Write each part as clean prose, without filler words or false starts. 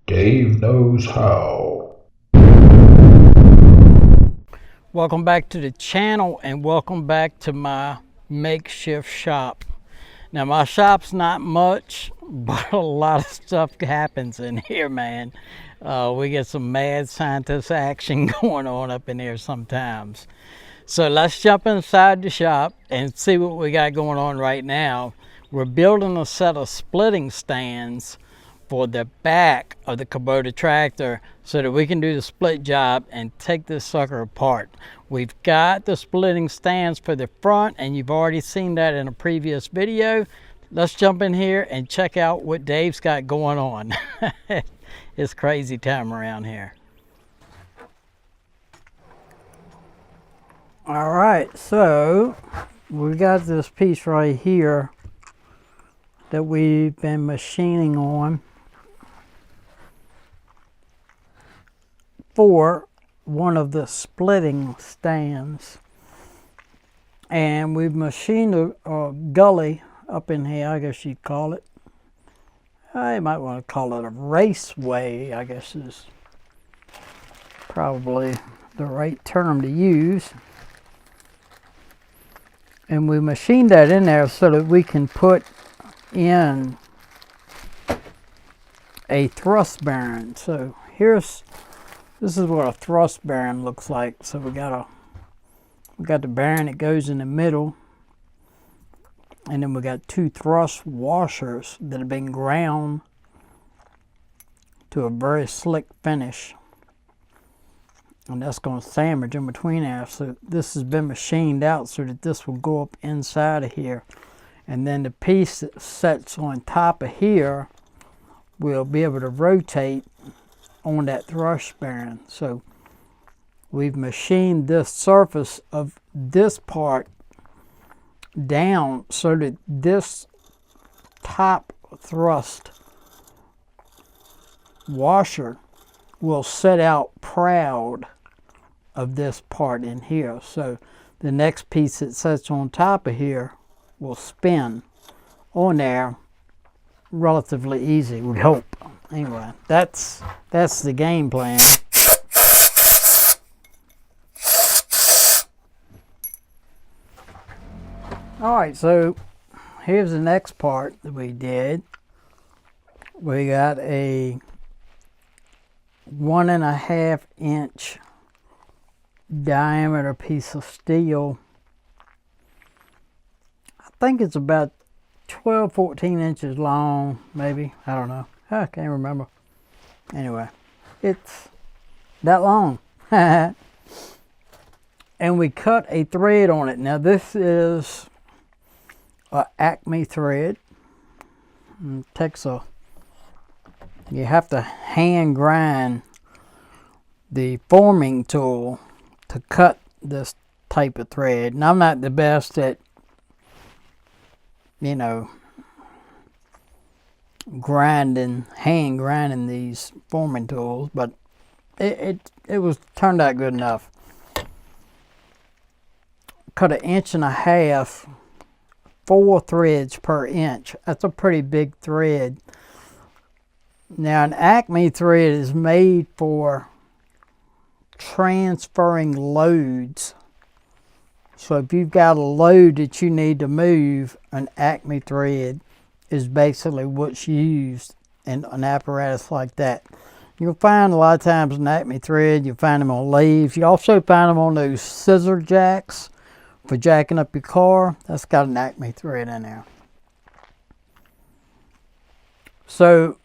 Dave knows how. Welcome back to the channel and welcome back to my makeshift shop. Now my shop's not much, but a lot of stuff happens in here, man. We get some mad scientist action going on up in here sometimes. So let's jump inside the shop and see what we got going on right now. We're building a set of splitting stands for the back of the Kubota tractor so that we can do the split job and take this sucker apart. We've got the splitting stands for the front, and you've already seen that in a previous video. Let's jump in here and check out what Dave's got going on. It's crazy time around here. All right, so we got this piece right here that we've been machining on for one of the splitting stands, and we've machined a gully up in here, I guess you'd call it. I might want to call it a raceway, I guess is probably the right term to use. And we machined that in there so that we can put in a thrust bearing. So this is what a thrust bearing looks like. So we got the bearing that goes in the middle, and then we got two thrust washers that have been ground to a very slick finish, and that's going to sandwich in between there. So this has been machined out so that this will go up inside of here, and then the piece that sits on top of here will be able to rotate on that thrust bearing. So we've machined this surface of this part down so that this top thrust washer will set out proud of this part in here. So the next piece that sits on top of here will spin on there relatively easy, we hope. Anyway, that's the game plan. Alright, so here's the next part that we did. We got a 1.5 inch diameter piece of steel. I think it's about 12-14 inches long, maybe. I don't know. I can't remember. Anyway, it's that long. And we cut a thread on it. Now this is a Acme thread. It takes you have to hand grind the forming tool to cut this type of thread. And I'm not the best at, you know, hand grinding these forming tools, but it was turned out good enough. Cut 1.5 inches, 4 threads per inch. That's a pretty big thread. Now an Acme thread is made for transferring loads. So if you've got a load that you need to move, an Acme thread is basically what's used in an apparatus like that. You'll find a lot of times an Acme thread, you'll find them on lathes. You also find them on those scissor jacks for jacking up your car. That's got an Acme thread in there. So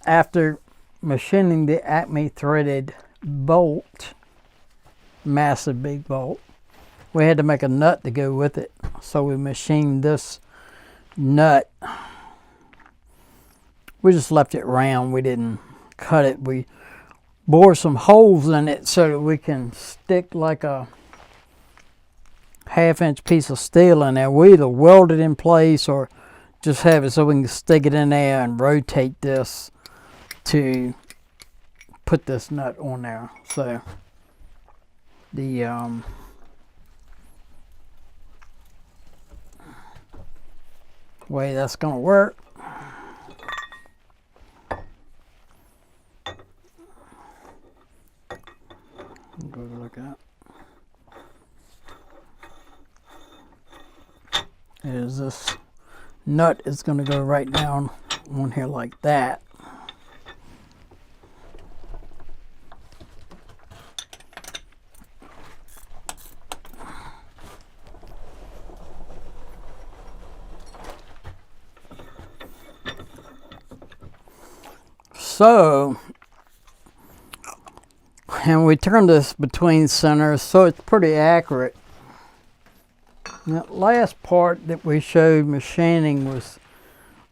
after machining the Acme threaded bolt, massive big bolt, we had to make a nut to go with it. So we machined this nut. We just left it round. We didn't cut it. We bored some holes in it so that we can stick like a 1/2 inch piece of steel in there. We either weld it in place or just have it so we can stick it in there and rotate this to put this nut on there. So the way that's going to work, go. Is this nut is going to go right down on here like that. So, and we turn this between centers, so it's pretty accurate. That last part that we showed machining was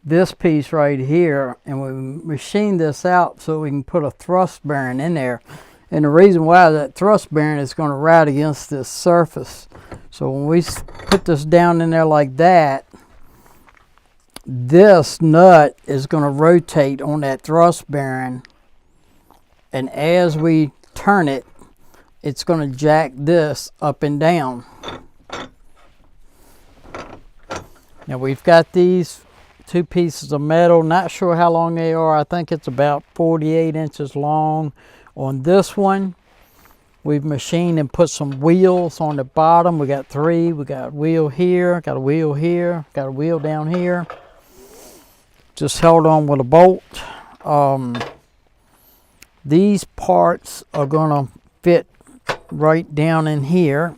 this piece right here, and we machined this out so we can put a thrust bearing in there. And the reason why that thrust bearing is going to ride against this surface. So when we put this down in there like that, this nut is going to rotate on that thrust bearing, and as we turn it, it's going to jack this up and down. Now we've got these two pieces of metal, not sure how long they are. I think it's about 48 inches long. On this one, we've machined and put some wheels on the bottom. We got three. We got a wheel here, got a wheel here, got a wheel down here. Just held on with a bolt. These parts are going to fit right down in here,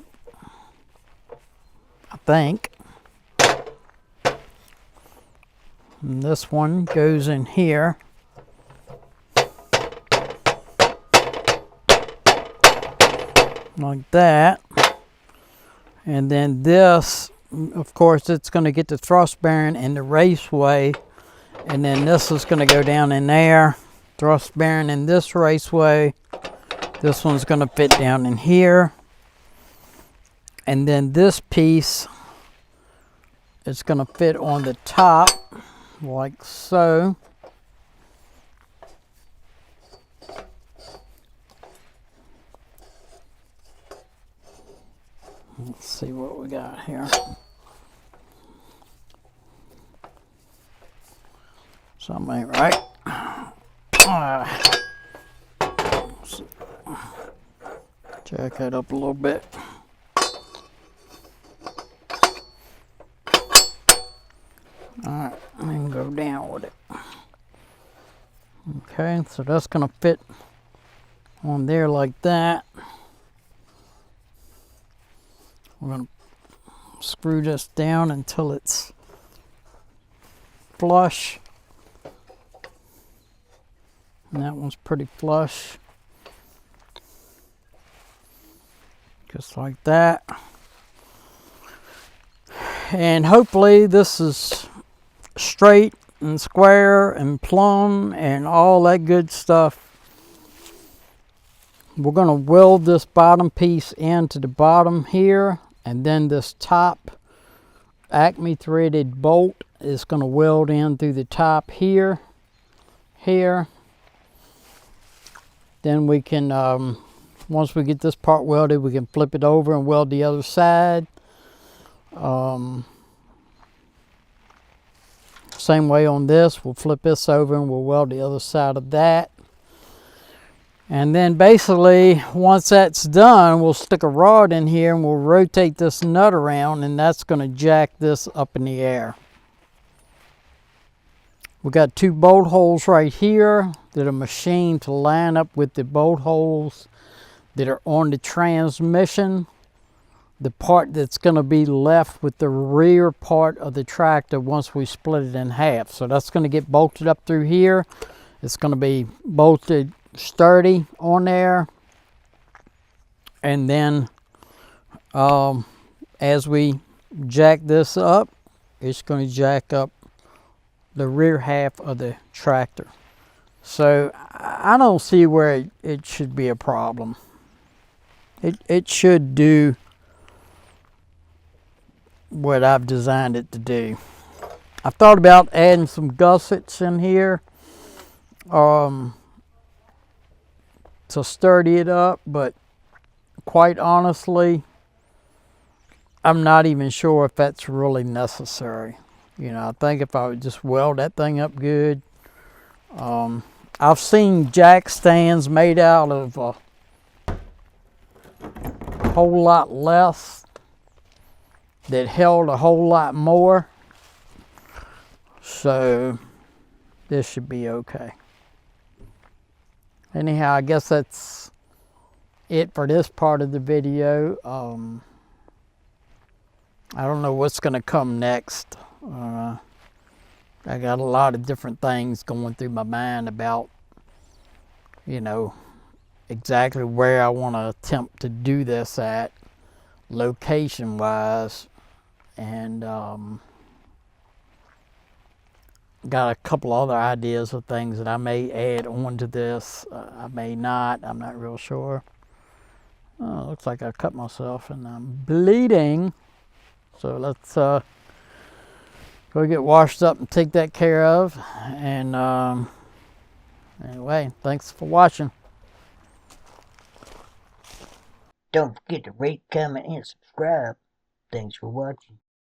I think. And this one goes in here. Like that. And then this, of course, it's going to get the thrust bearing in the raceway. And then this is going to go down in there. Thrust bearing in this raceway. This one's going to fit down in here. And then this piece is going to fit on the top, like so. Let's see what we got here. Something ain't right. Jack that up a little bit. Alright, and then go down with it. Okay, so that's going to fit on there like that. We're going to screw this down until it's flush. And that one's pretty flush. Just like that. And hopefully this is straight and square and plumb and all that good stuff. We're going to weld this bottom piece into the bottom here, and then this top Acme threaded bolt is going to weld in through the top here, here. Then we can, once we get this part welded, we can flip it over and weld the other side. Same way on this, we'll flip this over and we'll weld the other side of that. And then basically, once that's done, we'll stick a rod in here and we'll rotate this nut around, and that's going to jack this up in the air. We got two bolt holes right here that are machined to line up with the bolt holes that are on the transmission. The part that's going to be left with the rear part of the tractor once we split it in half. So that's going to get bolted up through here. It's going to be bolted sturdy on there. And then as we jack this up, it's going to jack up the rear half of the tractor. So I don't see where it should be a problem. It should do what I've designed it to do. I thought about adding some gussets in here to sturdy it up, but quite honestly, I'm not even sure if that's really necessary. You know, I think if I would just weld that thing up good. I've seen jack stands made out of whole lot less that held a whole lot more. So this should be okay. Anyhow, I guess that's it for this part of the video. I don't know what's going to come next. I got a lot of different things going through my mind about, you know, exactly where I want to attempt to do this at, location wise, and got a couple other ideas of things that I may add on to this. I may not. I'm not real sure. Oh, looks like I cut myself and I'm bleeding. So let's go get washed up and take that care of. And anyway, thanks for watching. Don't forget to rate, comment, and subscribe. Thanks for watching.